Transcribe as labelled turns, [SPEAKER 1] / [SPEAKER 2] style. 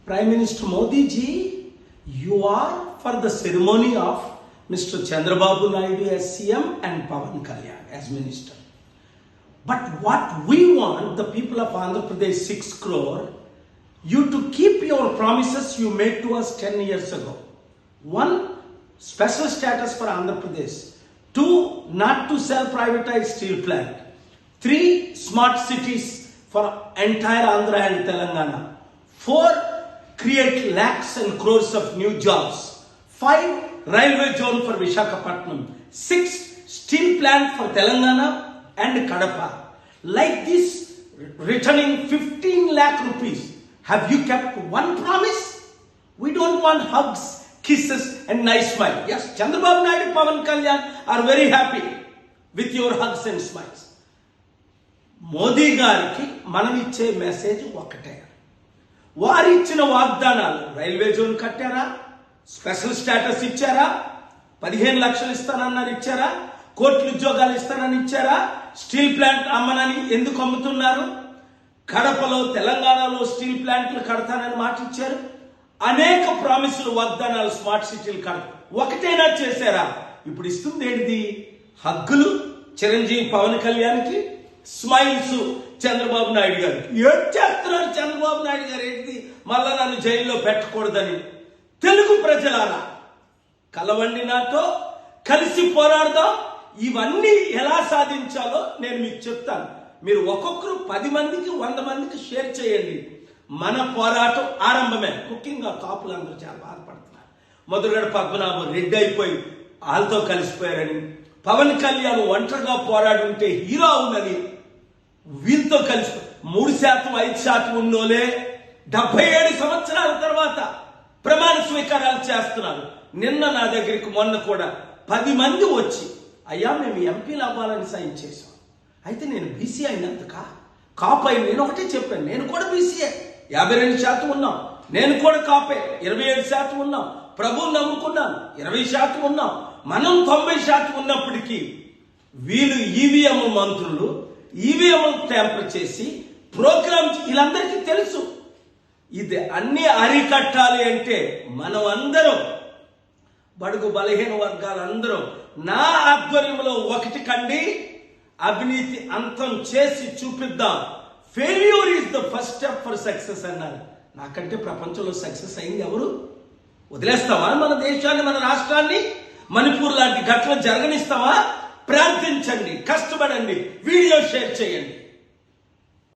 [SPEAKER 1] Prime Minister Modi ji, you are for the ceremony of Mr. Chandrababu Naidu as CM and Pawan Kalyan as Minister. But what we want, the people of Andhra Pradesh 6 crore, you to keep your promises you made to us 10 years ago. 1, special status for Andhra Pradesh. 2, not to sell privatized steel plant. 3, smart cities for entire Andhra and Telangana. 4, create lakhs and crores of new jobs. 5, railway zone for Visakhapatnam. 6, steel plant for Telangana and Kadapa. Like this, returning 15 lakh rupees. Have you kept one promise? We don't want hugs, kisses and nice smile. Yes, Chandrababu Naidu, Pawan Kalyan are very happy with your hugs and smiles. Modi గారికి మనం ఇచ్చే message ఒకటే. వారు ఇచ్చిన వాగ్దానాలు, railway zone కట్టారా, special status ఇచ్చారా, 15 లక్షలు ఇస్తానన్నారు ఇచ్చారా, కోట్ల ఉద్యోగాలు ఇస్తానని ఇచ్చారా, స్టీల్ ప్లాంట్ అమ్మనని ఎందుకు అమ్ముతున్నారు, కడపలో తెలంగాణలో స్టీల్ ప్లాంట్లు కడతానని మాట ఇచ్చారు, అనేక ప్రామిసులు వాగ్దానాలు స్మార్ట్ సిటీలు ఒకటైనా చేశారా? ఇప్పుడు ఇస్తుంది ఏంటిది? హగ్గులు చిరంజీవి పవన్ కళ్యాణ్కి, స్మైల్స్ చంద్రబాబు నాయుడు గారికి. ఏం చేస్తున్నారు చంద్రబాబు నాయుడు గారు? ఏంటిది? మళ్ళా నన్ను జైల్లో పెట్టకూడదని. తెలుగు ప్రజలారా, కలవండి, నాతో కలిసి పోరాడదాం. ఇవన్నీ ఎలా సాధించాలో నేను మీకు చెప్తాను. మీరు ఒక్కొక్కరు 10 మందికి 100 మందికి షేర్ చేయండి. మన పోరాటం ఆరంభమే. ముఖ్యంగా కాపులందరూ చాలా బాధపడుతున్నారు. మొదలుగడ పద్మనాభం రెడ్డి అయిపోయి వాళ్ళతో కలిసిపోయారని, పవన్ కళ్యాణ్ ఒంటరిగా పోరాడి ఉంటే హీరో అవునని వీళ్ళతో కలిసి 3%, 5% ఉన్నోలే 77 సంవత్సరాల తర్వాత ప్రమాణ స్వీకారాలు చేస్తున్నారు. నిన్న నా దగ్గరికి మొన్న కూడా 10 మంది వచ్చి, అయ్యా మేము ఎంపీలు అవ్వాలని సైన్ చేశాం. అయితే నేను బీసీ అయినందుక కాపు అయి నేను ఒకటే చెప్పాను, నేను కూడా బీసీఏ, 52% ఉన్నాం. నేను కూడా కాపే, 27% ఉన్నాం. ప్రభువు నమ్ముకున్నాను, 20% ఉన్నాం. మనం 90% ఉన్నప్పటికీ వీళ్ళు ఈవీఎం మంత్రులు ఈవీఎం ట్యాంపర్ చేసి ప్రోగ్రామ్, వీళ్ళందరికీ తెలుసు. ఇది అన్ని అరికట్టాలి అంటే మనం అందరం, బడుగు బలహీన వర్గాలందరూ నా ఆధ్వర్యంలో ఒకటి కండి, అవినీతి అంతం చేసి చూపిద్దాం. Failure is the first step for success అన్నారు. నాకంటే ప్రపంచంలో సక్సెస్ అయింది ఎవరు? వదిలేస్తావా మన దేశాన్ని, మన రాష్ట్రాన్ని? మణిపూర్ లాంటి ఘటన జరగనిస్తావా? ప్రార్థించండి, కష్టపడండి, వీడియో షేర్ చేయండి.